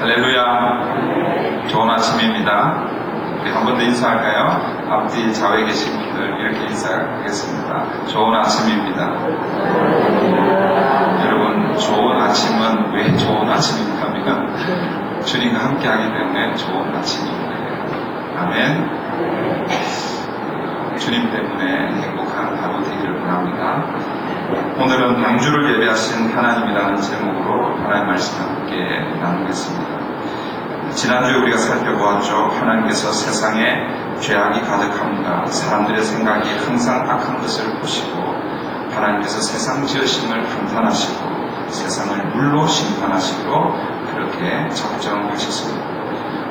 할렐루야. 좋은 아침입니다. 우리 한 번 더 인사할까요? 앞뒤 좌우에 계신 분들 이렇게 인사하겠습니다. 좋은 아침입니다. 여러분, 좋은 아침은 왜 좋은 아침입니까 하면 주님과 함께 하기 때문에 좋은 아침입니다. 아멘. 주님 때문에 행복한 하루 되기를 바랍니다. 오늘은 방주를 예배하신 하나님이라는 제목으로 하나님의 말씀을 함께 나누겠습니다. 지난주에 우리가 살펴보았죠. 하나님께서 세상에 죄악이 가득합니다. 사람들의 생각이 항상 악한 것을 보시고 하나님께서 세상 지으심을 판단하시고 세상을 물로 심판하시기로 그렇게 작정하셨습니다.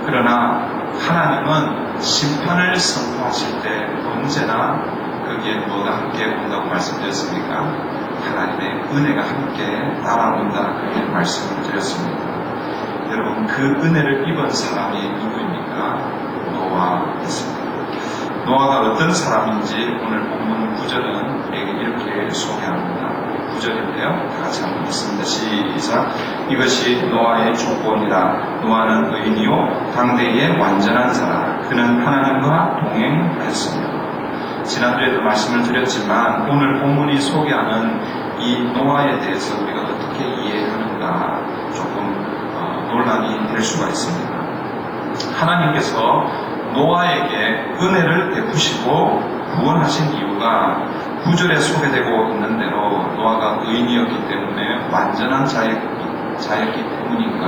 그러나 하나님은 심판을 선포하실 때 언제나 거기에 뭐가 함께 온다고 말씀드렸습니까? 하나님의 은혜가 함께 따라온다 그렇게 말씀을 드렸습니다. 여러분, 그 은혜를 입은 사람이 누구입니까? 노아였습니다. 노아가 어떤 사람인지 오늘 본문 9절은 우리에게 이렇게 소개합니다. 9절인데요. 다 같이 한번 읽습니다. 시작. 이것이 노아의 조건이라. 노아는 의인이요 당대의 완전한 사람. 그는 하나님과 동행하였으며. 지난주에도 말씀을 드렸지만 오늘 본문이 소개하는 이 노아에 대해서 우리가 어떻게 이해하는가 조금 논란이 될 수가 있습니다. 하나님께서 노아에게 은혜를 베푸시고 구원하신 이유가 9절에 소개되고 있는 대로 노아가 의인이었기 때문에 완전한 자였기 때문인가?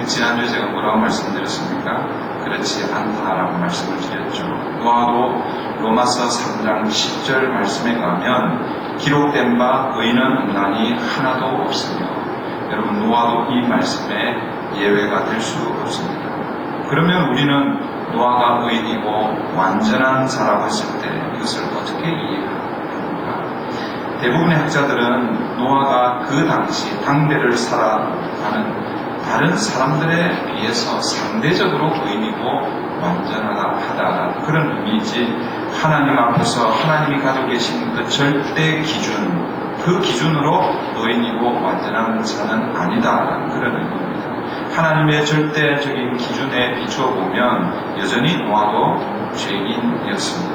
지난주에 제가 뭐라고 말씀드렸습니까? 그렇지 않다라고 말씀을 드렸죠. 노아도 로마서 3장 10절 말씀에 가면 기록된 바 의인은 없나니 하나도 없으며, 여러분, 노아도 이 말씀에 예외가 될 수 없습니다. 그러면 우리는 노아가 의인이고 완전한 자라고 했을 때 이것을 어떻게 이해합니까? 대부분의 학자들은 노아가 그 당시 당대를 살아가는 다른 사람들에 비해서 상대적으로 의인이고 완전하다는 그런 의미이지, 하나님 앞에서 하나님이 가지고 계신 그 절대 기준, 그 기준으로 의인이고 완전한 자는 아니다라는 그런 의미입니다. 하나님의 절대적인 기준에 비추어 보면 여전히 노아도 죄인이었습니다.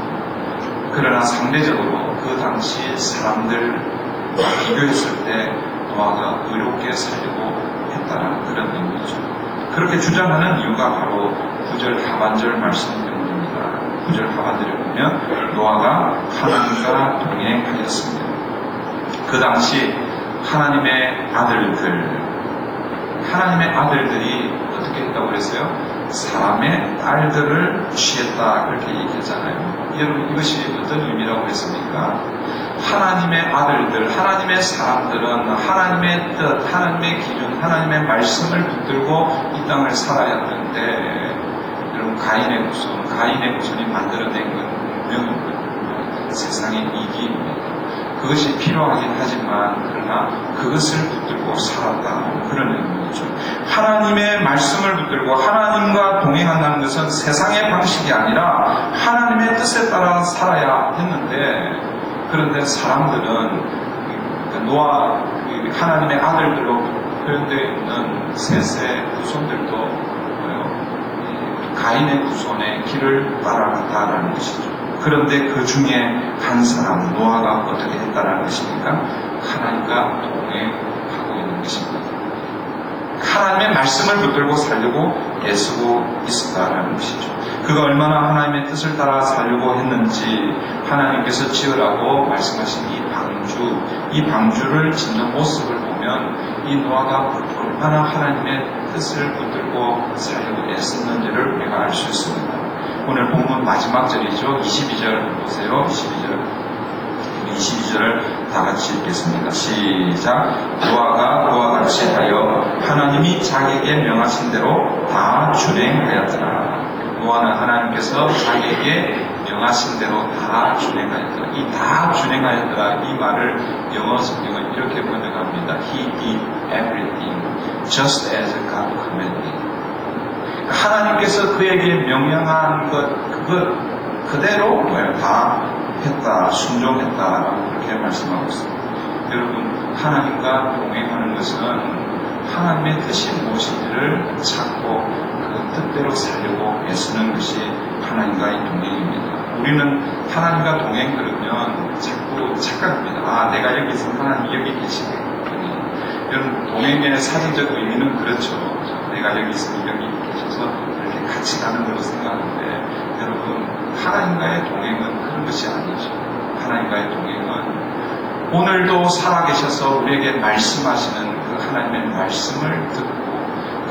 그러나 상대적으로 그 당시 사람들과 비교했을 때 노아가 의롭게 살려고 했다는 그런 의미죠. 그렇게 주장하는 이유가 바로 9절 하반절 말씀 때문입니다. 9절 하반절에 보면 노아가 하나님과 동행하였습니다. 그 당시 하나님의 아들들이 어떻게 했다고 그랬어요? 사람의 딸들을 취했다 그렇게 얘기했잖아요. 여러분, 이것이 어떤 의미라고 했습니까? 하나님의 아들들, 하나님의 사람들은 하나님의 뜻, 하나님의 기준, 하나님의 말씀을 붙들고 이 땅을 살아야 하는데, 여러분, 가인의 후손이 만들어낸 건 운명입니다. 세상의 이기입니다. 그것이 필요하긴 하지만 그러나 그것을 붙들고 살았다 그런 의미죠. 하나님의 말씀을 붙들고 하나님과 동행한다는 것은 세상의 방식이 아니라 하나님의 뜻에 따라 살아야 했는데, 그런데 사람들은 노아 하나님의 아들들로 표현되어 있는 셋의 후손들도 가인의 후손의 길을 따라갔다라는 것이죠. 그런데 그 중에 한 사람 노아가 어떻게 했다라는 것입니까? 하나님과 동행하고 있는 것입니다. 하나님의 말씀을 붙들고 살려고 애쓰고 있었다라는 것이죠. 그가 얼마나 하나님의 뜻을 따라 살려고 했는지 하나님께서 지으라고 말씀하신 이 방주를 짓는 모습을 보면 이 노아가 얼마나 하나님의 뜻을 붙들고 살려고 애썼는지를 우리가 알 수 있습니다. 오늘 본문 마지막 절이죠. 22절 보세요. 22절을 다 같이 읽겠습니다. 시작. 노아가 그와 같이 하여 하나님이 자기에게 명하신 대로 다 준행하였더라. 노아는 하나님께서 자기에게 명하신 대로 다 준행하였더라. 이 다 준행하였더라, 이 말을 영어 성경은 이렇게 번역합니다. He did everything just as God commanded. 하나님께서 그에게 명령한 그것 그대로 다 했다, 순종했다라고 그렇게 말씀하고 있습니다. 여러분, 하나님과 동행하는 것은 하나님의 뜻이 무엇인지를 잘 하나님과의 동행입니다. 우리는 하나님과 동행 그러면 자꾸 착각합니다. 아, 내가 여기 있으면 하나님 여기 계시겠군요. 이런 동행의 사전적 의미는 그렇죠. 내가 여기 있으면 여기 계셔서 이렇게 같이 가는 걸로 생각하는데, 여러분, 하나님과의 동행은 그런 것이 아니죠. 하나님과의 동행은 오늘도 살아계셔서 우리에게 말씀하시는 그 하나님의 말씀을 듣고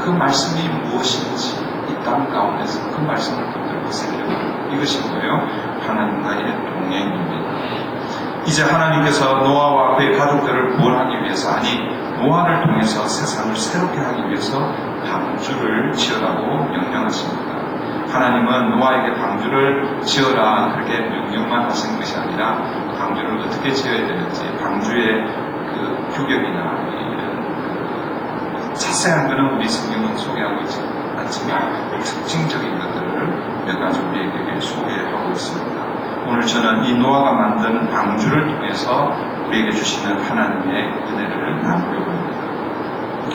그 말씀이 무엇인지 이 땅 가운데서 그 말씀을 붙들고 살려가는 이것이 뭐예요? 하나님과의 동행입니다. 이제 하나님께서 노아와 그의 가족들을 구원하기 위해서, 아니 노아를 통해서 세상을 새롭게 하기 위해서 방주를 지으라고 명령하십니다. 하나님은 노아에게 방주를 지어라 그렇게 명령만 하시는 것이 아니라 방주를 어떻게 지어야 되는지, 방주의 그 규격이나 이런 자세한 것은 우리 성경은 소개하고 있지 않지만 특징적인 것들을 몇 가지 우리에게 소개하고 있습니다. 오늘 저는 이 노아가 만든 방주를 통해서 우리에게 주시는 하나님의 은혜를 나누려고 합니다.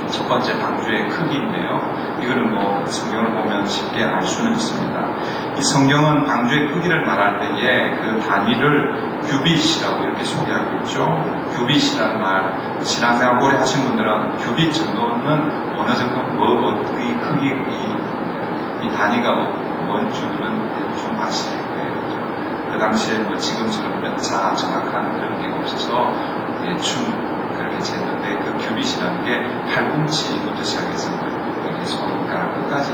첫 번째 방주의 크기인데요. 이거는 뭐 성경을 보면 쉽게 알 수는 있습니다. 이 성경은 방주의 크기를 말할 때에 그 단위를 규빗이라고 이렇게 소개하고 있죠. 규빗이라는 말, 신앙생활 오래 하신 분들은 규빗 정도는 어느 정도 이 크기, 이 단위가 뭔지는 좀 아실 거예요. 그 당시에 뭐 지금처럼 몇 자 정확한 그런 게 없어서 대충 그렇게 쟀는데, 그 규빗이라는 게 팔꿈치부터 시작해서 여기 손가락 끝까지,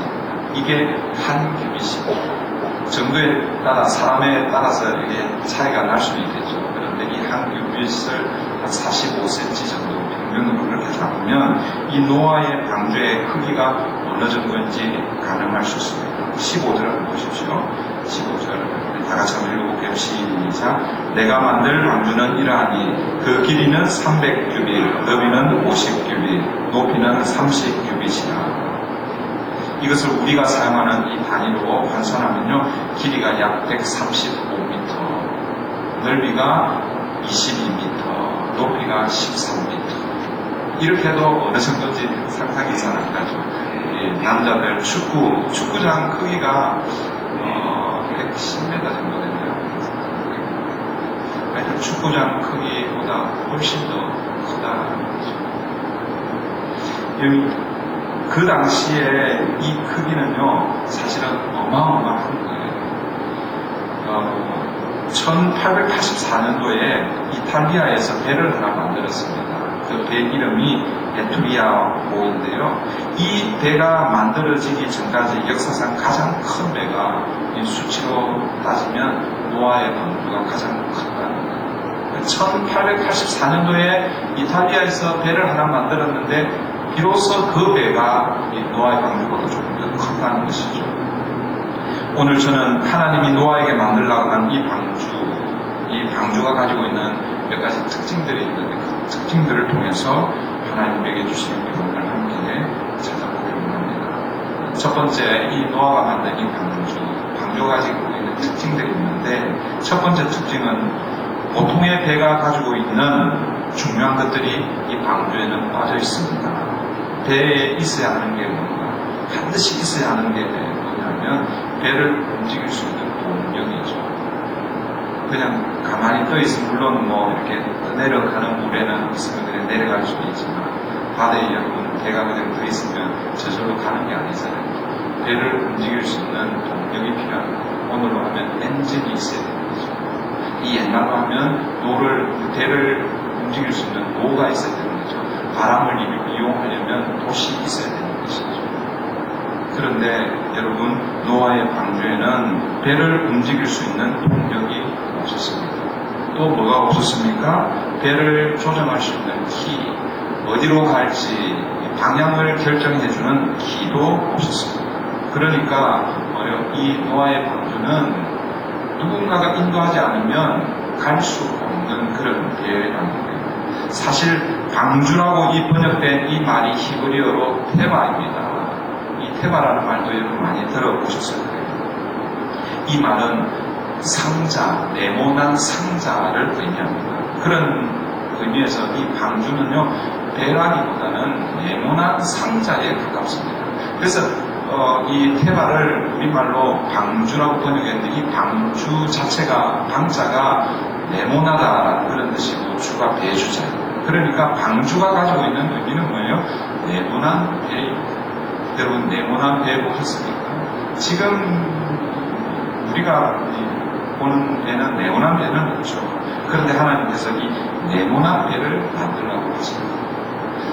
이게 한 규빗이고 정도에 따라 사람에 따라서 이게 차이가 날 수도 있겠죠. 그런데 이 한 규빗을 한 45cm 정도 평균으로 그렇게 잡으면 이 노아의 방주의 크기가 어느 정도인지 가늠할 수 있습니다. 15절을 보십시오. 15절 다 같이 한번 읽어볼게요. 시작. 내가 만들 방주는 이러하니 그 길이는 300규빗, 너비는 50규빗, 높이는 30규빗이라. 이것을 우리가 사용하는 이 단위로 환산하면요, 길이가 약 135m, 넓이가 22m, 높이가 13m. 이렇게 해도 어느 정도인지 상상이 잘 안 가죠. 남자들 축구장 크기가 110m 정도 되네요. 하여튼 축구장 크기보다 훨씬 더 크다는 거죠. 여기 그 당시에 이 크기는요, 사실은 어마어마한 거예요. 1884년도에 이탈리아에서 배를 하나 만들었습니다. 그 배 이름이 에투리아호인데요. 이 배가 만들어지기 전까지 역사상 가장 큰 배가, 이 수치로 따지면 노아의 방주가 가장 컸다는 거예요. 1884년도에 이탈리아에서 배를 하나 만들었는데 비로소 그 배가 이 노아의 방주보다 조금 더 컸다는 것이죠. 오늘 저는 하나님이 노아에게 만들라고 한 이 방주가 가지고 있는 몇 가지 특징들이 있는데, 그 특징들을 통해서 하나님에게 주시는 교훈을 함께 찾아보려고 합니다. 첫 번째, 이 노아가 만든 이 방주가 가지고 있는 특징들이 있는데, 첫 번째 특징은 보통의 배가 가지고 있는 중요한 것들이 이 방주에는 빠져 있습니다. 배에 있어야 하는 게 뭔가, 반드시 있어야 하는 게 뭐냐면 배를 움직일 수 있는 동력이죠. 그냥 가만히 떠 있으면 물론 뭐 이렇게 내려가는 물에는 있으면 그냥 내려갈 수도 있지만, 바다에 여러분 배가 그냥 떠 있으면 저절로 가는 게 아니잖아요. 배를 움직일 수 있는 동력이 필요합니다. 오늘로 하면 엔진이 있어야 되는 거죠. 이 옛날로 하면 배를 움직일 수 있는 노가 있어야 되는 거죠. 바람을 이용하려면 돛이 있어야 되는 것이죠. 그런데 여러분, 노아의 방주에는 배를 움직일 수 있는 동력이 없었습니다. 또 뭐가 없었습니까? 배를 조정할 수 있는 키, 어디로 갈지 방향을 결정해주는 키도 없었습니다. 그러니까 이 노아의 방주는 누군가가 인도하지 않으면 갈 수 없는 그런 배라는 거예요. 사실 방주라고 이 번역된 이 말이 히브리어로 테바입니다. 이 테바라는 말도 여러분 많이 들어보셨을 거예요. 이 말은 상자, 네모난 상자를 의미합니다. 그런 의미에서 이 방주는요, 배라기보다는 네모난 상자에 가깝습니다. 그래서 이 테바를 우리말로 방주라고 번역했는데 이 방주 자체가 방자가 네모나다라는 그런 뜻이고 주가 배주자예요. 그러니까 방주가 가지고 있는 의미는 뭐예요? 네모난 배입니다. 여러분 네모난 배 보셨습니까? 지금 우리가 보는 배는 네모난 배는 없죠. 그런데 하나님께서 이 네모난 배를 만들라고 하십니다.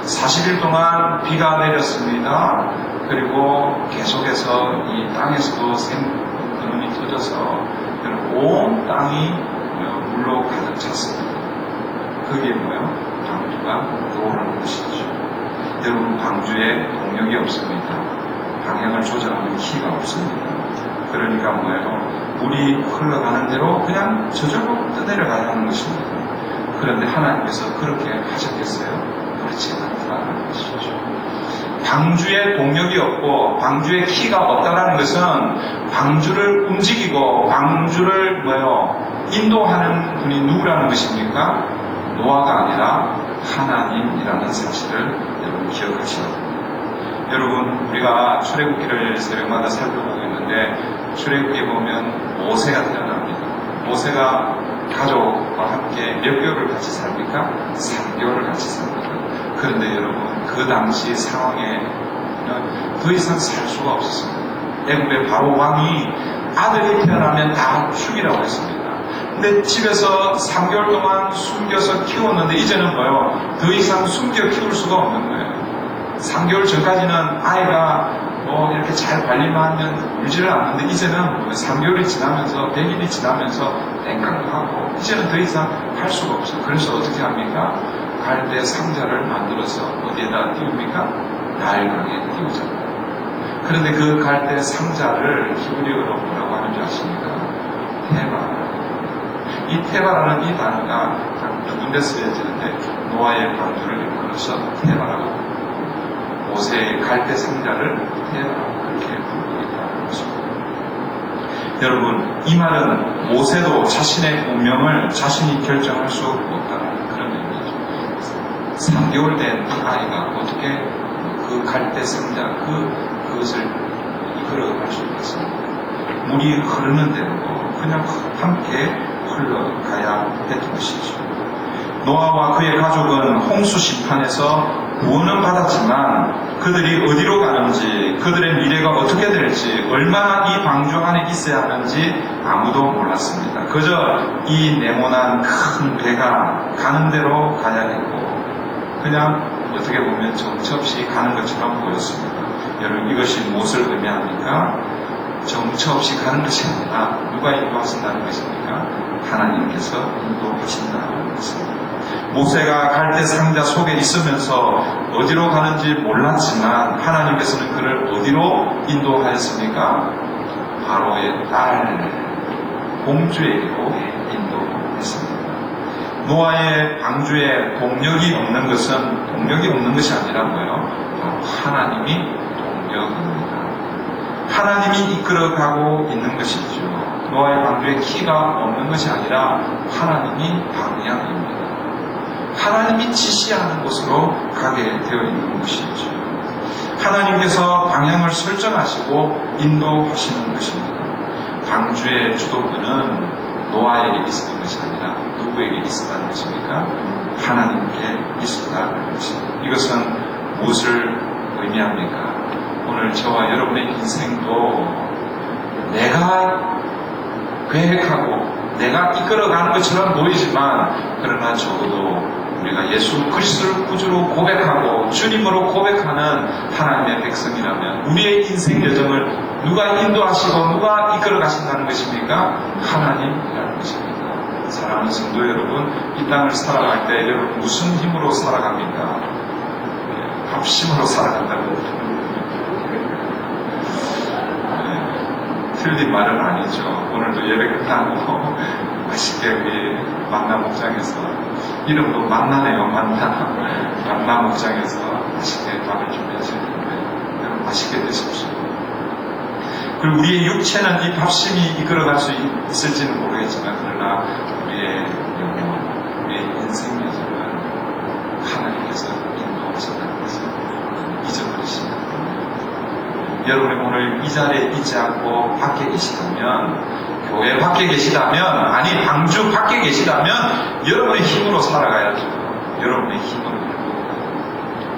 40일 동안 비가 내렸습니다. 그리고 계속해서 이 땅에서도 생기름이 터져서 온 땅이 물로 가득 찼습니다. 그게 뭐예요? 방주가 노라는 것이죠. 여러분 방주에 동력이 없습니다. 방향을 조절하는 키가 없습니다. 그러니까 뭐예요? 물이 흘러가는 대로 그냥 저절로 떠내려가야 하는 것입니다. 그런데 하나님께서 그렇게 하셨겠어요? 그렇지 않다는 것이죠. 방주에 동력이 없고 방주에 키가 없다는 것은 방주를 움직이고 방주를 인도하는 분이 누구라는 것입니까? 노아가 아니라 하나님이라는 사실을 여러분 기억하셔야 됩니다. 여러분 우리가 출애굽기를 새벽마다 살펴보고 있는데 출애굽기에 보면 모세가 태어납니다. 모세가 가족과 함께 몇 개월을 같이 삽니까? 3개월을 같이 삽니다. 그런데 여러분 그 당시 상황에 더 이상 살 수가 없었습니다. 애굽의 바로 왕이 아들이 태어나면 다 죽이라고 했습니다. 근데 집에서 3개월 동안 숨겨서 키웠는데 이제는 더 이상 숨겨 키울 수가 없는 거예요. 3개월 전까지는 아이가 이렇게 잘 관리만 하면 울지를 않는데 이제는 3개월이 지나면서 100일이 지나면서 땡깡도 하고 이제는 더 이상 할 수가 없어요. 그래서 어떻게 합니까? 갈대 상자를 만들어서 어디에다 띄웁니까? 나일강에 띄우잖아요. 그런데 그 갈대 상자를 히브리어로 뭐라고 하는 줄 아십니까? 테바. 이 테바라는 이 단어가 두 군데 쓰여지는데 노아의 방주를 일컬어서 테바라고 모세의 갈대 상자를 테바라고 그렇게 부르고 있다는 것입니다. 여러분 이 말은 모세도 자신의 운명을 자신이 결정할 수 없다는 그런 의미죠. 3개월 된 아이가 어떻게 그 갈대 상자 그것을 이끌어갈 수 있겠습니까? 물이 흐르는 대로 그냥 함께 흘러가야 했던 것이죠. 노아와 그의 가족은 홍수 심판에서 구원은 받았지만 그들이 어디로 가는지 그들의 미래가 어떻게 될지 얼마나 이 방주 안에 있어야 하는지 아무도 몰랐습니다. 그저 이 네모난 큰 배가 가는 대로 가야 했고 그냥 어떻게 보면 정처 없이 가는 것처럼 보였습니다. 여러분 이것이 무엇을 의미합니까? 정처 없이 가는 것이 아니라 누가 인도하신다는 것입니까? 하나님께서 인도하신다는 것입니다. 모세가 갈대 상자 속에 있으면서 어디로 가는지 몰랐지만 하나님께서는 그를 어디로 인도하였습니까? 바로의 딸 공주에게로 인도했습니다. 노아의 방주에 동력이 없는 것이 아니라 뭐예요? 바로 하나님이 동력입니다. 하나님이 이끌어가고 있는 것이죠. 노아의 방주에 키가 없는 것이 아니라 하나님이 방향입니다. 하나님이 지시하는 곳으로 가게 되어 있는 것이죠. 하나님께서 방향을 설정하시고 인도하시는 것입니다. 방주의 주도권은 노아에게 있었던 것이 아니라 누구에게 있었다는 것입니까? 하나님께 있었다는 것입니다. 이것은 무엇을 의미합니까? 오늘 저와 여러분의 인생도 내가 계획하고 내가 이끌어가는 것처럼 보이지만 그러나 적어도 우리가 예수 그리스도를 구주로 고백하고 주님으로 고백하는 하나님의 백성이라면 우리의 인생 여정을 누가 인도하시고 누가 이끌어 가신다는 것입니까? 하나님이라는 것입니다. 사랑하는 성도 여러분, 이 땅을 살아갈 때 여러분 무슨 힘으로 살아갑니까? 합심으로 살아간다고 틀린 말은 아니죠. 오늘도 예배 끝나고 맛있게 우리 만나 목장에서 이름도 만나네요. 만나 목장에서 맛있게 밥을 준비하실 텐데 여러분 맛있게 드십시오. 그리고 우리의 육체는 이 밥심이 이끌어갈 수 있을지는 모르겠지만 그러나 우리의 영혼, 우리의 인생 여정은 하나님께서 인도하신다는 것을 잊어버리시면 여러분이 오늘 이 자리에 있지 않고 밖에 계시다면, 교회 밖에 계시다면, 아니 방주 밖에 계시다면 여러분의 힘으로 살아가야죠. 여러분의 힘으로.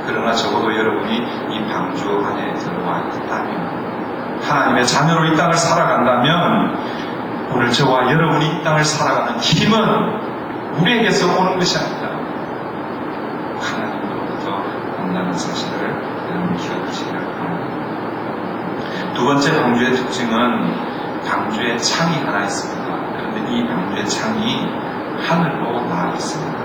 그러나 적어도 여러분이 이 방주 안에 들어와 있다면, 하나님의 자녀로 이 땅을 살아간다면, 오늘 저와 여러분이 이 땅을 살아가는 힘은 우리에게서 오는 것이 아니다. 하나님으로부터 온다는 사실을 여러분 기억하시기를 바랍니다. 두 번째 방주의 특징은 방주에 창이 하나 있습니다. 그런데 이 방주의 창이 하늘로 나아 있습니다.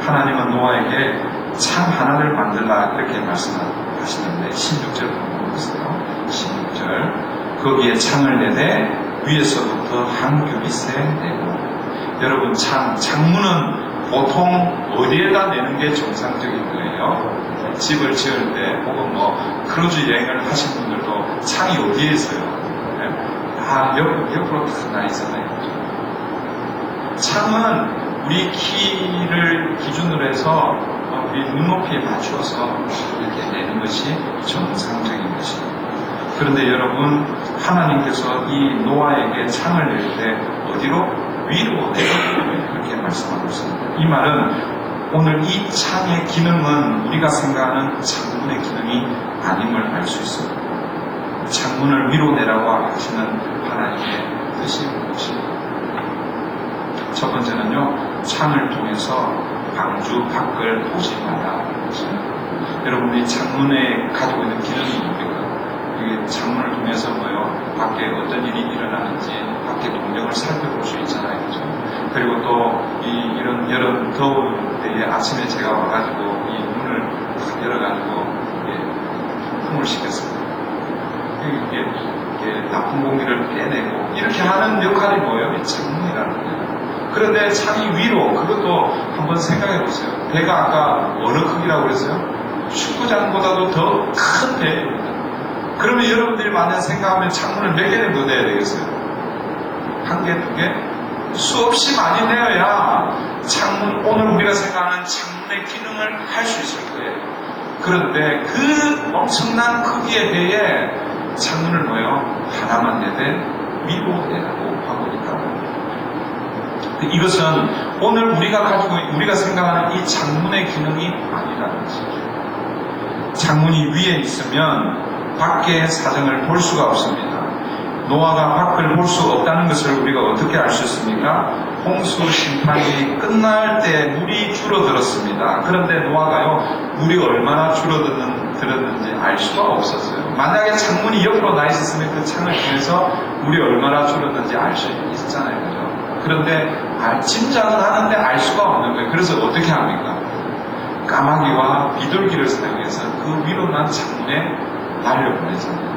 하나님은 노아에게 창 하나를 만들라 이렇게 말씀하시는데 16절 한번 보세요. 16절 거기에 창을 내되 위에서부터 한 규빗에 내고. 여러분 창문은 보통 어디에다 내는 게 정상적인 거예요? 집을 지을 때 혹은 크루즈 여행을 하신 분들도 창이 어디에 있어요? 다 옆으로 다 나 있잖아요. 창은 우리 키를 기준으로 해서 우리 눈높이에 맞추어서 이렇게 내는 것이 정상적인 것입니다. 그런데 여러분, 하나님께서 이 노아에게 창을 낼 때 어디로? 위로 내라 그렇게 말씀하고 있습니다. 이 말은 오늘 이 창의 기능은 우리가 생각하는 창문의 기능이 아님을 알 수 있습니다. 창문을 위로 내라고 하시는 하나님의 뜻이 무엇입니까? 첫 번째는요, 창을 통해서 방주 밖을 보지 마라. 여러분이 창문에 가지고 있는 기능이 뭡니까? 이게 창문을 통해서 밖에 어떤 일이 일어나는지 밖에 동력을 살펴볼 수 있잖아요. 그죠? 그리고 또 이런 여름 더울 때에 아침에 제가 와가지고 이 문을 탁 열어가지고 풍을 시켰습니다. 이게 나쁜 공기를 빼내고 이렇게 하는 역할이 뭐예요? 창문이라는 거예요. 그런데 창이 위로, 그것도 한번 생각해 보세요. 배가 아까 어느 크기라고 그랬어요? 축구장보다도 더 큰 배입니다. 그러면 여러분들이 만약 생각하면 창문을 몇 개를 더 내야 되겠어요? 한 개, 두 개? 수없이 많이 내어야 창문, 오늘 우리가 생각하는 창문의 기능을 할 수 있을 거예요. 그런데 그 엄청난 크기에 대해 창문을 하나만 내되 위로 내라고 하고 있다고. 이것은 오늘 우리가 생각하는 이 창문의 기능이 아니라는 것이죠. 창문이 위에 있으면 밖의 사정을 볼 수가 없습니다. 노아가 밖을 볼 수 없다는 것을 우리가 어떻게 알 수 있습니까? 홍수 심판이 끝날 때 물이 줄어들었습니다. 그런데 노아가요, 물이 얼마나 줄어들었는지 알 수가 없었어요. 만약에 창문이 옆으로 나 있었으면 그 창을 통해서 물이 얼마나 줄었는지 알 수 있잖아요. 그죠? 그런데 짐작은 하는데 알 수가 없는 거예요. 그래서 어떻게 합니까? 까마귀와 비둘기를 사용해서 그 위로 난 창문에 날려보내잖아요.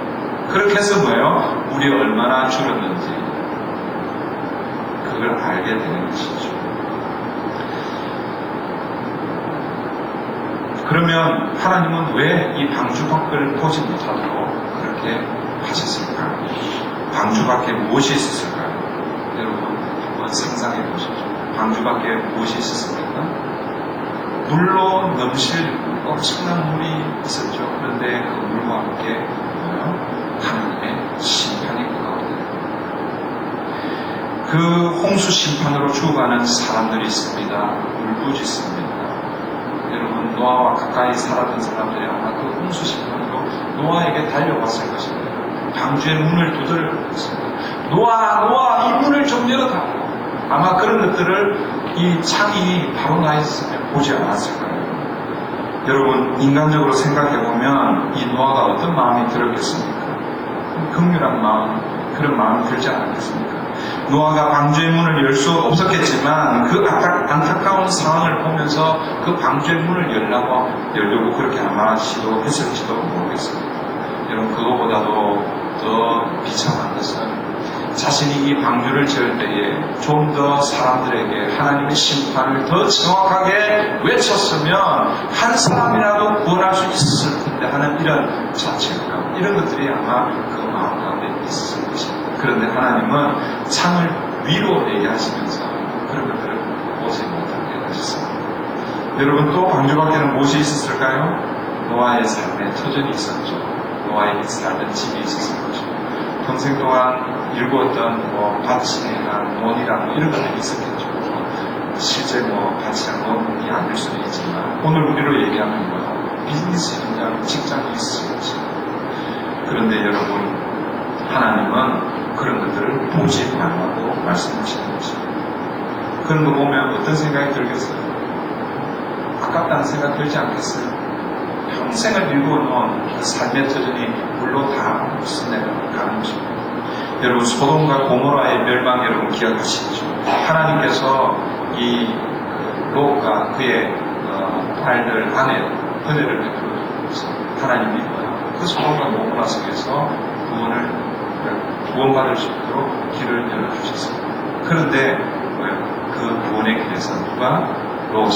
그렇게 해서 물이 얼마나 줄었는지 그걸 알게 되는 것이죠. 그러면 하나님은 왜 이 방주 밖을 보지 못하도록 그렇게 하셨을까요? 방주 밖에 무엇이 있었을까요? 여러분 한번 상상해 보시죠. 방주 밖에 무엇이 있었습니까? 물로 넘실 엄청난 물이 있었죠. 그런데 그 물과 함께 하나님의 심판이 그거거든요. 그 홍수 심판으로 죽어가는 사람들이 있습니다. 울부짖습니다. 여러분, 노아와 가까이 살았던 사람들이 아마 그 홍수 심판으로 노아에게 달려왔을 것입니다. 방주의 문을 두드려 있습니다. 노아, 이 문을 좀 열어달라고. 아마 그런 것들을 이 창이 바로 나 있으면 보지 않았을 거예요. 여러분, 인간적으로 생각해보면 이 노아가 어떤 마음이 들었겠습니까? 긍휼한 마음, 그런 마음이 들지 않았겠습니까? 노아가 방주의 문을 열 수 없었겠지만 그 안타까운 상황을 보면서 그 방주의 문을 열려고 그렇게 아마 시도했을지도 모르겠습니다. 여러분, 그거보다도 더 비참한 것은 자신이 이 방주를 지을 때에 좀 더 사람들에게 하나님의 심판을 더 정확하게 외쳤으면 한 사람이라도 구원할 수 있었을 텐데 하는 이런 자책감, 이런 것들이 아마 그 마음 가운데 있었을 것입니다. 그런데 하나님은 창을 위로 내게 하시면서 그런 것들을 보지 못하게 하셨습니다. 여러분, 또 방주 밖에는 무엇이 있었을까요? 노아의 삶에 터전이 있었죠. 노아에게 살던 집이 있었을 것이고 평생 동안 일구었던 밭이나 논이나 이런 것들이 있었겠죠. 실제 밭이나 논이 아닐 수도 있지만 오늘 우리로 얘기하면 비즈니스 현장, 직장이 있었지. 그런데 여러분, 하나님은 그런 것들을 보지 말라고 말씀하시는 것입니다. 그런 거 보면 어떤 생각이 들겠어요? 아깝다는 생각 들지 않겠어요? 평생을 일구어놓은 그 삶의 터전이 물로 다 쏟아내가는 것입니다. 여러분, 소돔과 고모라의 멸망 여러분 기억하시죠? 하나님께서 이 롯과 그의 딸들 안에 은혜를 베풀어주면서 하나님이 그 소돔과 고모라 속에서 구원받을 수 있도록 길을 열어주셨습니다. 그런데 그 구원의 길에서 누가 롯이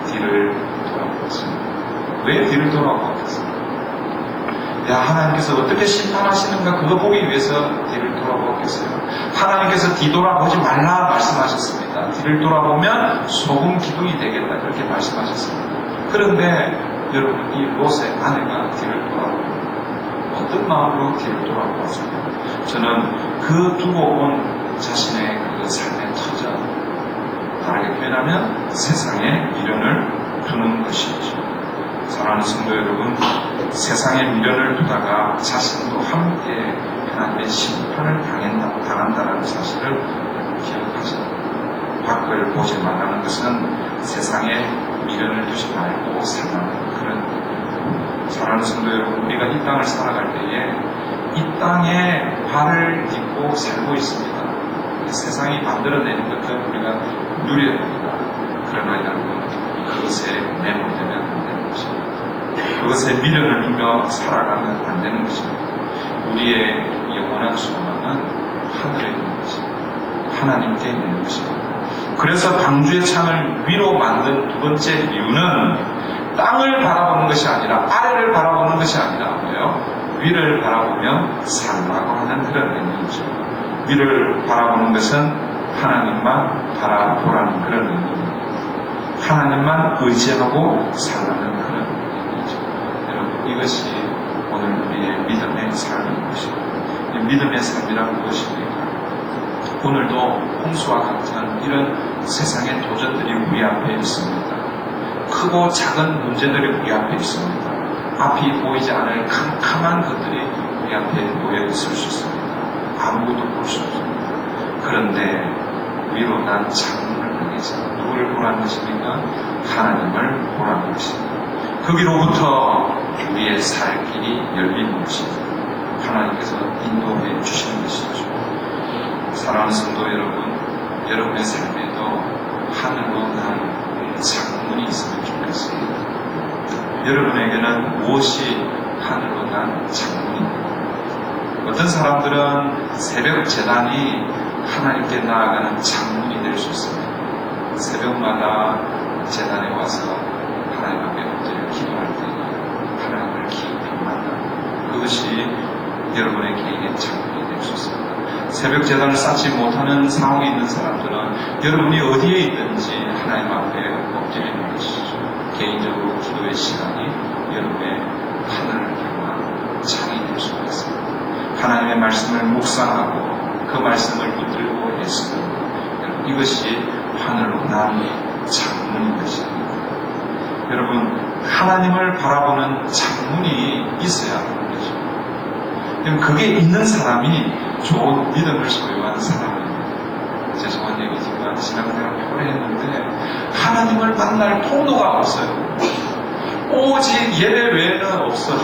뒤를 돌아보았습니다. 왜 뒤를 돌아보았겠습니까? 하나님께서 어떻게 심판하시는가 그거 보기 위해서 뒤를 돌아보았겠어요. 하나님께서 뒤돌아보지 말라 말씀하셨습니다. 뒤를 돌아보면 소금 기둥이 되겠다 그렇게 말씀하셨습니다. 그런데 여러분, 이 롯의 아내가 뒤를 돌아보고 어떤 마음으로 뒤를 돌아보았습니까? 저는 그 두고 온 자신의 그 삶의 터전, 다르게 표현하면 세상에 미련을 두는 것이죠. 사랑하는 성도 여러분, 세상에 미련을 두다가 자신도 함께 하나님의 심판을 당한다는 사실을 기억하죠. 밖을 보지 말라는 것은 세상에 미련을 두지 말고 살라는 그런 사랑하는 성도 여러분, 우리가 이 땅을 살아갈 때에 이 땅에 발을 딛고 살고 있습니다. 세상이 만들어내는 것은 우리가 누려야 합니다. 그러나 여러분, 그것에 매몰되면 안 되는 것입니다. 그것에 미련을 두며 살아가면 안 되는 것입니다. 우리의 영원한 소망은 하늘에 있는 것입니다. 하나님께 있는 것입니다. 그래서 방주의 창을 위로 만든 두 번째 이유는 땅을 바라보는 것이 아니라 아래를 바라보는 것이 아니라 뭐예요? 위를 바라보며 살라고 하는 그런 의미이죠. 위를 바라보는 것은 하나님만 바라보라는 그런 의미입니다. 하나님만 의지하고 살라는 그런 의미이죠. 여러분, 이것이 오늘 우리의 믿음의 삶인 것입니다. 믿음의 삶이란 무엇입니까? 오늘도 홍수와 같은 이런 세상의 도전들이 우리 앞에 있습니다. 크고 작은 문제들이 우리 앞에 있습니다. 앞이 보이지 않을 캄캄한 것들이 우리 앞에 놓여 있을 수 있습니다. 아무것도 볼 수 없습니다. 그런데 위로 난 창문을 향해서 누구를 보라는 것입니까? 하나님을 보라는 것입니다. 거기로부터 우리의 살 길이 열리는 것입니다. 하나님께서 인도해 주시는 것이죠. 사랑하는 성도 여러분, 여러분의 삶에도 하늘로 난 창문이 있으면 좋겠습니다. 여러분에게는 무엇이 하늘로 난 창문입니까? 어떤 사람들은 새벽 제단이 하나님께 나아가는 창문이 될 수 있습니다. 새벽마다 제단에 와서 하나님 앞에 엎드려 기도할 때 하나님을 깊이 만나는 그것이 여러분의 개인의 창문이 될 수 있습니다. 새벽 제단을 쌓지 못하는 상황에 있는 사람들은 여러분이 어디에 있든지 하나님 앞에 엎드리는 것이죠. 개인적으로 기도의 시간이 여러분의 하늘을 향한 창이 될 수가 있습니다. 하나님의 말씀을 묵상하고 그 말씀을 붙들고 있습니다. 이것이 하늘로 난 창문인 것입니다. 여러분, 하나님을 바라보는 창문이 있어야 하는 거죠. 그게 있는 사람이 좋은 믿음을 소유한 사람입니다. 죄송한 얘기지만 신앙생활 오래 했는데 하나님을 만날 통로가 없어요. 오직 예배 외에는 없어요.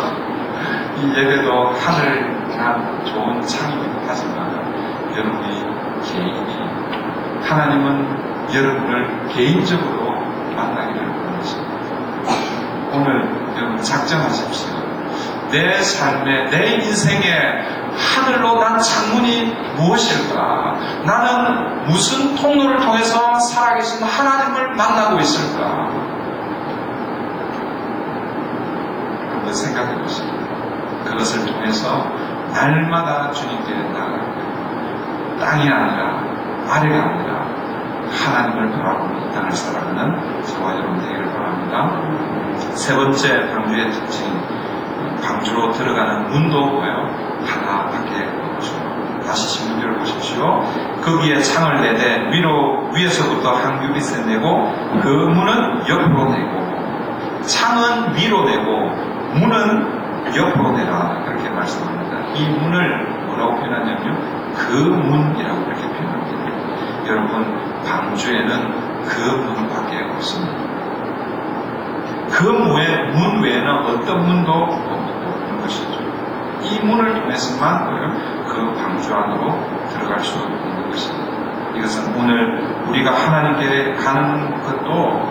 이 예배도 하늘 난 좋은 창이기도 하지만 여러분이 개인이 하나님은 여러분을 개인적으로 만나기를 원하십니다. 오늘 여러분 작정하십시오. 내 삶에, 내 인생에 하늘로 난 창문이 무엇일까? 나는 무슨 통로를 통해서 살아계신 하나님을 만나고 있을까? 한번 생각해 보십시오. 그것을 통해서 날마다 주님께 나아갑니다. 땅이 아니라, 아래가 아니라 하나님을 바라보는 이 땅을 살아가는 저와 여러분 되기를 바랍니다. 세 번째 방주의 특징, 방주로 들어가는 문도 뭐예요? 하나밖에 없죠. 다시 신문지를 보십시오. 거기에 창을 내되 위에서부터 한 규빗을 내고 그 문은 옆으로 내고 창은 위로 내고 문은 옆으로 내라. 그렇게 말씀합니다. 이 문을 뭐라고 표현하냐면요, 그 문이라고 그렇게 표현합니다. 여러분, 방주에는 그 문밖에 없습니다. 그 문 외에는 어떤 문도 없는 것이죠. 이 문을 통해서만 그 방주 안으로 들어갈 수 있는 것입니다. 이것은 오늘 우리가 하나님께 가는 것도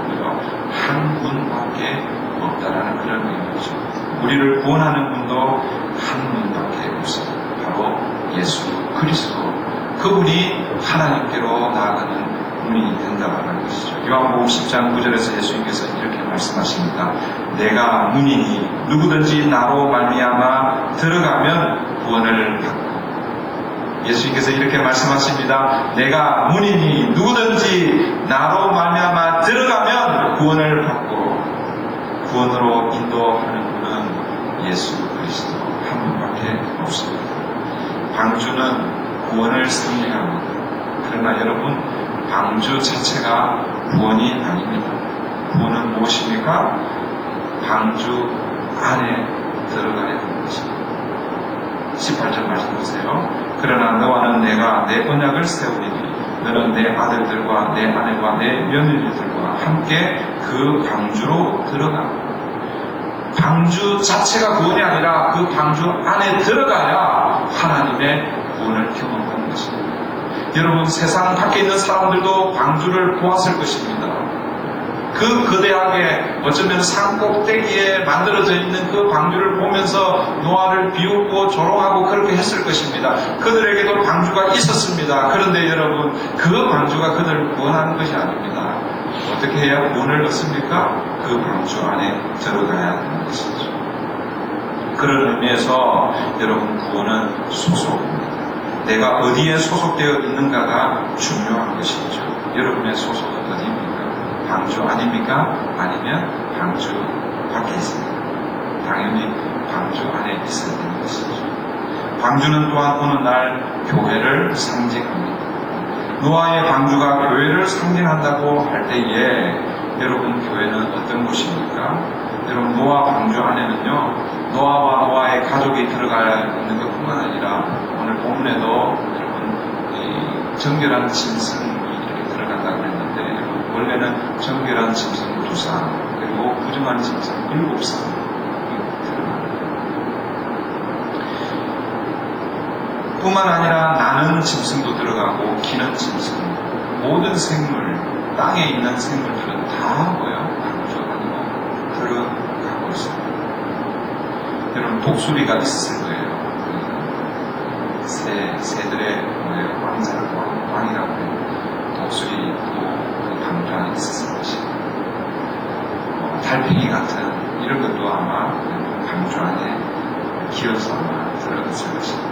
한 문밖에 없다라는 그런 의미죠. 우리를 구원하는 문도 한 문밖에 없습니다. 바로 예수 그리스도, 그분이 하나님께로 나아가는 문이 된다는 것이죠. 요한복음 10장 9절에서 예수님께서 이렇게 말씀하십니다. 내가 문이니 누구든지 나로 말미암아 들어가면 구원을 받고, 예수님께서 이렇게 말씀하십니다. 내가 문이니 누구든지 나로 말미암아 들어가면 구원을 받고, 구원으로 인도하는 분은 예수 그리스도 한 분밖에 없습니다. 방주는 구원을 상징합니다. 그러나 여러분, 방주 자체가 구원이 아닙니다. 구원은 무엇입니까? 방주 안에 들어가야 하는 것입니다. 18절 말씀 보세요. 그러나 너와는 내가 내 언약을 세우리니 너는 내 아들들과 내 아내와 내 며느리들과 함께 그 방주로 들어가. 방주 자체가 구원이 아니라 그 방주 안에 들어가야 하나님의 구원을 경험하는 것입니다. 여러분, 세상 밖에 있는 사람들도 방주를 보았을 것입니다. 그 거대하게 어쩌면 산 꼭대기에 만들어져 있는 그 방주를 보면서 노아를 비웃고 조롱하고 그렇게 했을 것입니다. 그들에게도 방주가 있었습니다. 그런데 여러분, 그 방주가 그들을 구원하는 것이 아닙니다. 어떻게 해야 구원을 얻습니까? 그 방주 안에 들어가야 하는 것이죠. 그런 의미에서 여러분, 구원은 소속입니다. 내가 어디에 소속되어 있는가가 중요한 것이죠. 여러분의 소속은 어디입니까? 방주 아닙니까? 아니면 방주 밖에 있습니까? 당연히 방주 안에 있어야 되는 것이죠. 방주는 또한 어느 날 교회를 상징합니다. 노아의 방주가 교회를 상징한다고 할 때에 여러분, 교회는 어떤 곳입니까? 여러분, 노아 방주 안에는요, 노아와 노아의 가족이 들어가 있는 것뿐만 아니라 오늘 본문에도 여러분, 이 정결한 짐승이 이렇게 들어간다고 했는데, 원래는 정결한 짐승 2쌍, 그리고 부정한 짐승 7쌍 들어갑니다. 뿐만 아니라 나는 짐승도 들어가고 기는 짐승, 모든 생물, 땅에 있는 생물들은 다 방주 안으로 들어가고 있습니다. 여러분, 독수리가 있을 거예요. 새들의 왕이라고 해요. 독수리도 방주 안에 있었을 것입니다. 달팽이 같은 이런 것도 아마 방주 안에 기어서 아마 들어갔을 것입니다.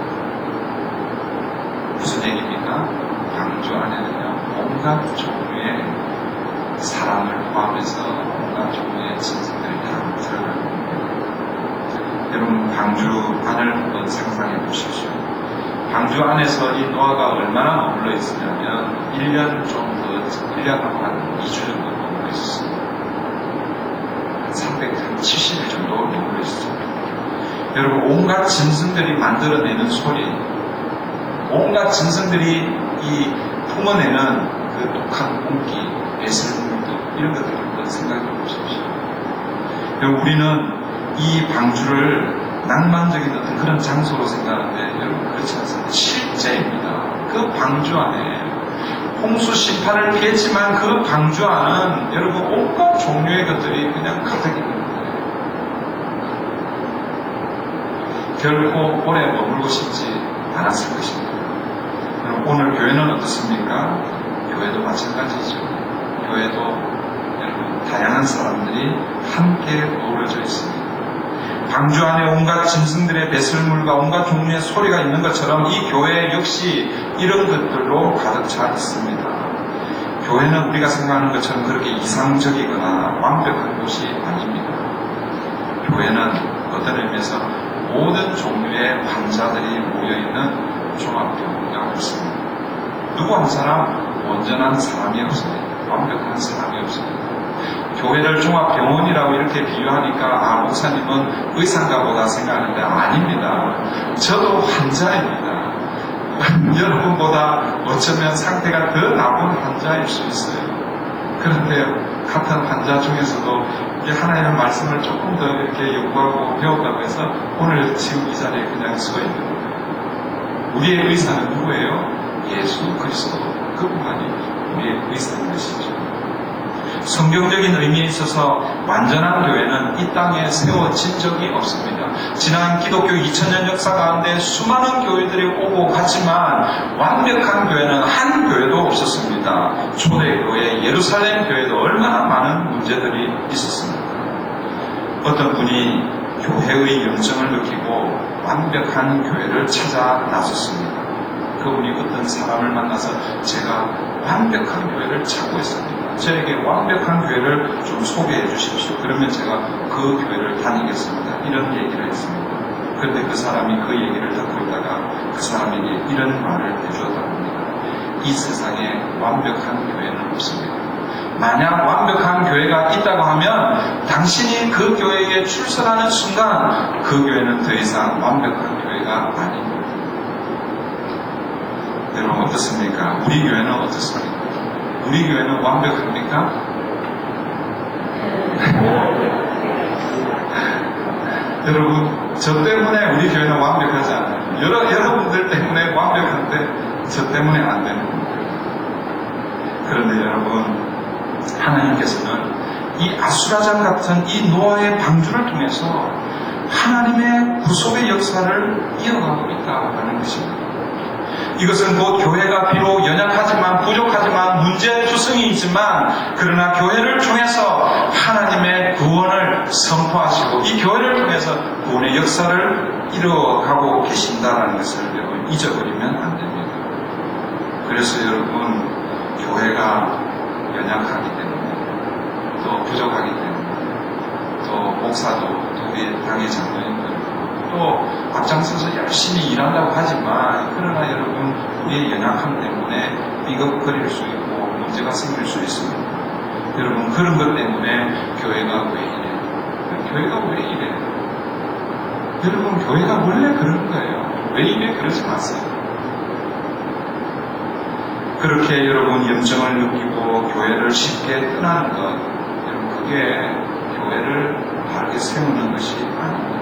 무슨 얘기입니까? 방주 안에는요, 온갖 종류의 사람을 포함해서 온갖 종류의 짐승들이 다 들어가는 겁니다. 여러분, 방주 안을 한번 상상해 보십시오. 방주 안에서 이 노아가 얼마나 머물러 있으냐면 1년 정도, 1년하고 한 2주 정도 머물러 있었습니다. 한 370일 정도 머물러 있었습니다. 여러분, 온갖 짐승들이 만들어내는 소리, 온갖 짐승들이 이 품어내는 그 독한 공기, 배설물도 이런 것들을 한번 생각해 보십시오. 여러분, 우리는 이 방주를 낭만적인 어떤 그런 장소로 생각하는데 여러분, 그렇지 않습니다. 실제입니다. 그 방주 안에 홍수 심판을 피했지만 그 방주 안은 여러분 온갖 종류의 것들이 그냥 가득 있는 거예요. 결코 오래 머물고 싶지 않았을 것입니다. 여러분, 오늘 교회는 어떻습니까? 교회도 마찬가지죠. 교회도 여러분 다양한 사람들이 함께 어우러져 있습니다. 방주 안에 온갖 짐승들의 배설물과 온갖 종류의 소리가 있는 것처럼 이 교회 역시 이런 것들로 가득 차 있습니다. 교회는 우리가 생각하는 것처럼 그렇게 이상적이거나 완벽한 곳이 아닙니다. 교회는 어떤 의미에서 모든 종류의 환자들이 모여있는 종합병원과 같습니다. 누구 한 사람 온전한 사람이 없습니다. 완벽한 사람이 없습니다. 교회를 종합병원이라고 이렇게 비유하니까 목사님은 의사인가 보다 생각하는데 아닙니다. 저도 환자입니다. 여러분보다 어쩌면 상태가 더 나쁜 환자일 수 있어요. 그런데 같은 환자 중에서도 하나님의 말씀을 조금 더 이렇게 연구하고 배웠다고 해서 오늘 지금 이 자리에 그냥 서 있는 거예요. 우리의 의사는 누구예요? 예수 그리스도. 그분만이 우리의 의사인 것이죠. 성경적인 의미에 있어서 완전한 교회는 이 땅에 세워진 적이 없습니다. 지난 기독교 2000년 역사 가운데 수많은 교회들이 오고 갔지만 완벽한 교회는 한 교회도 없었습니다. 초대교회, 예루살렘 교회도 얼마나 많은 문제들이 있었습니다. 어떤 분이 교회의 영성을 느끼고 완벽한 교회를 찾아 나섰습니다. 그분이 어떤 사람을 만나서 제가 완벽한 교회를 찾고 있습니다. 저에게 완벽한 교회를 좀 소개해 주십시오. 그러면 제가 그 교회를 다니겠습니다. 이런 얘기를 했습니다. 그런데 그 사람이 그 얘기를 듣고 있다가 그 사람에게 이런 말을 해주었다고 합니다. 이 세상에 완벽한 교회는 없습니다. 만약 완벽한 교회가 있다고 하면 당신이 그 교회에 출석하는 순간 그 교회는 더 이상 완벽한 교회가 아닙니다. 여러분 어떻습니까? 우리 교회는 어떻습니까? 우리 교회는 완벽합니까? 여러분, 저 때문에 우리 교회는 완벽하지 않아요. 여러분들 때문에 완벽한데 저 때문에 안 되는 겁니다. 그런데 여러분, 하나님께서는 이 아수라장 같은 이 노아의 방주를 통해서 하나님의 구속의 역사를 이어가고 있다는 것입니다. 이것은 곧 교회가 비록 연약하지만 부족하지만 문제투성이 있지만 그러나 교회를 통해서 하나님의 구원을 선포하시고 이 교회를 통해서 구원의 역사를 이루어가고 계신다는 것을 여러분 잊어버리면 안 됩니다. 그래서 여러분 교회가 연약하기 때문에 또 부족하기 때문에 또 목사도 또 우리 당의 장로님들 또 앞장서서 열심히 일한다고 하지만 그러나 여러분 우리의 연약함 때문에 삐걱거릴 수 있고 문제가 생길 수 있습니다. 여러분 그런 것 때문에 교회가 왜 이래? 교회가 왜 이래? 여러분 교회가 원래 그런 거예요. 왜 이래? 그러지 마세요. 그렇게 여러분 염증을 느끼고 교회를 쉽게 떠나는 것 여러분 그게 교회를 바르게 세우는 것이 아닙니다.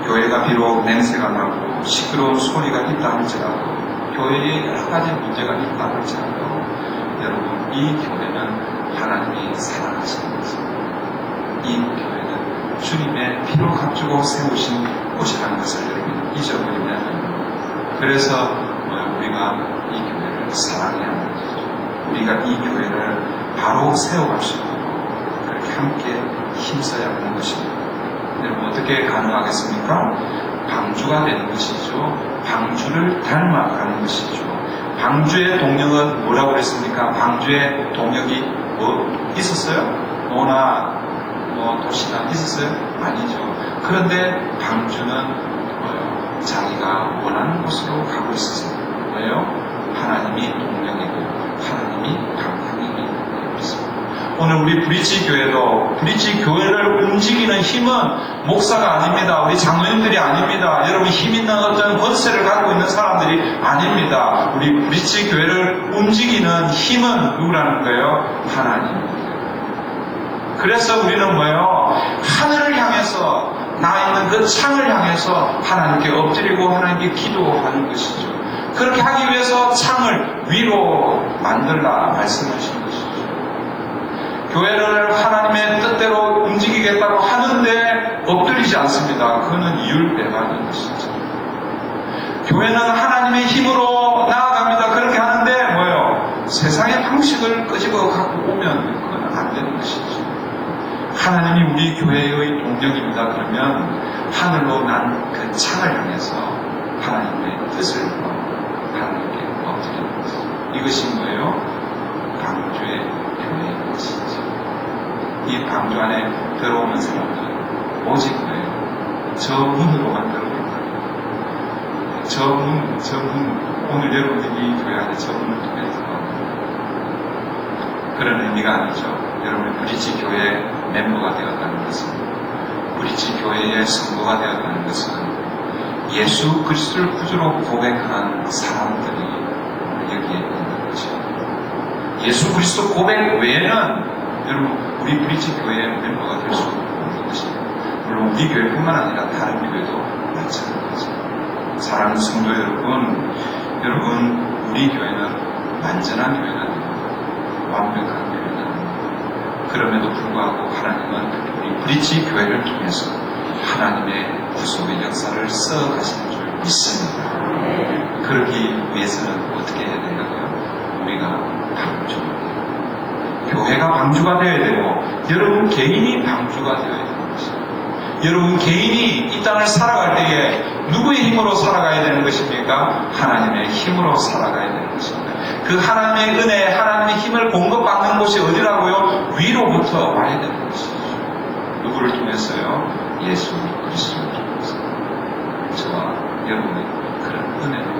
교회가 비록 냄새가 나고 시끄러운 소리가 있다 할지라도 교회에 여러 가지 문제가 있다 할지라도 여러분 이 교회는 하나님이 사랑하시는 것입니다. 이 교회는 주님의 피로 값주고 세우신 곳이라는 것을 여러분 잊어버리면 안 됩니다. 그래서 우리가 이 교회를 사랑해야 하는 것이죠. 우리가 이 교회를 바로 세워갈 수 있도록 그렇게 함께 힘써야 하는 것입니다. 여러분 어떻게 가능하겠습니까? 방주가 되는 것이죠. 방주를 닮아가는 것이죠. 방주의 동력은 뭐라고 그랬습니까? 방주의 동력이 뭐 있었어요? 노나 도시나 있었어요? 아니죠. 그런데 방주는 뭐예요? 자기가 원하는 곳으로 가고 있었어요. 왜요? 하나님이 동력이고 하나님이 방향이기 때문입니다. 오늘 우리 브릿지 교회도 브릿지 교회를 움직이는 힘은 목사가 아닙니다. 우리 장로님들이 아닙니다. 여러분 힘 있는 어떤 권세를 갖고 있는 사람들이 아닙니다. 우리 브릿지 교회를 움직이는 힘은 누구라는 거예요? 하나님입니다. 그래서 우리는 뭐예요? 하늘을 향해서 나 있는 그 창을 향해서 하나님께 엎드리고 하나님께 기도하는 것이죠. 그렇게 하기 위해서 창을 위로 만들라 말씀하신 것이죠. 교회를 하나님의 뜻대로 움직이겠다고 하는데 엎드리지 않습니다. 그거는 이율배반인 것이죠. 교회는 하나님의 힘으로 나아갑니다. 그렇게 하는데 뭐예요? 세상의 방식을 끄집어 갖고 오면 그건 안 되는 것이죠. 하나님이 우리 교회의 동력입니다. 그러면 하늘로 난 그 창을 향해서 하나님의 뜻을 하나님께 엎드리는 것이죠. 이것이 뭐예요? 방주의 교회인 것이죠. 이 방주 안에 들어오는 사람들 오직 뭐예요? 저 문으로 만들어볼까요? 저 문, 오늘 여러분들이 이 교회 안에 저 문을 통해서 그런 의미가 아니죠. 여러분이 브릿지 교회 멤버가 되었다는 것은, 브릿지 교회의 성도가 되었다는 것은 예수 그리스도를 구주로 고백한 사람들이 여기에 있는 거죠. 예수 그리스도 고백 외에는 여러분 우리 브릿지 교회의 멤버가 될 수 없는 것입니다. 물론 우리 교회뿐만 아니라 다른 교회도 마찬가지죠. 사랑하는 성도 여러분 우리 교회는 완전한 교회가 아닙니다. 완벽한 교회가 아닙니다. 그럼에도 불구하고 하나님은 우리 브릿지 교회를 통해서 하나님의 구속의 역사를 써가시는 줄 믿습니다. 그러기 위해서는 어떻게 해야 되냐고요? 우리가 방주가 돼요. 교회가 방주가 되어야 되고 여러분 개인이 방주가 되어야 되는 것입니다. 여러분 개인이 이 땅을 살아갈 때에 누구의 힘으로 살아가야 되는 것입니까? 하나님의 힘으로 살아가야 되는 것입니다. 그 하나님의 은혜, 하나님의 힘을 공급받는 곳이 어디라고요? 위로부터 와야 되는 것이죠. 누구를 통해서요? 예수 그리스도를 통해서. 저와 여러분이 그런 은혜로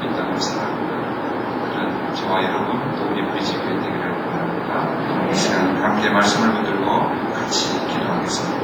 이 땅을 살아갑니다. 그런 저와 여러분 또 우리 브릿지 교회 되기를 바랍니다. 이 시간 함께 말씀을 붙들고 같이 기도하겠습니다.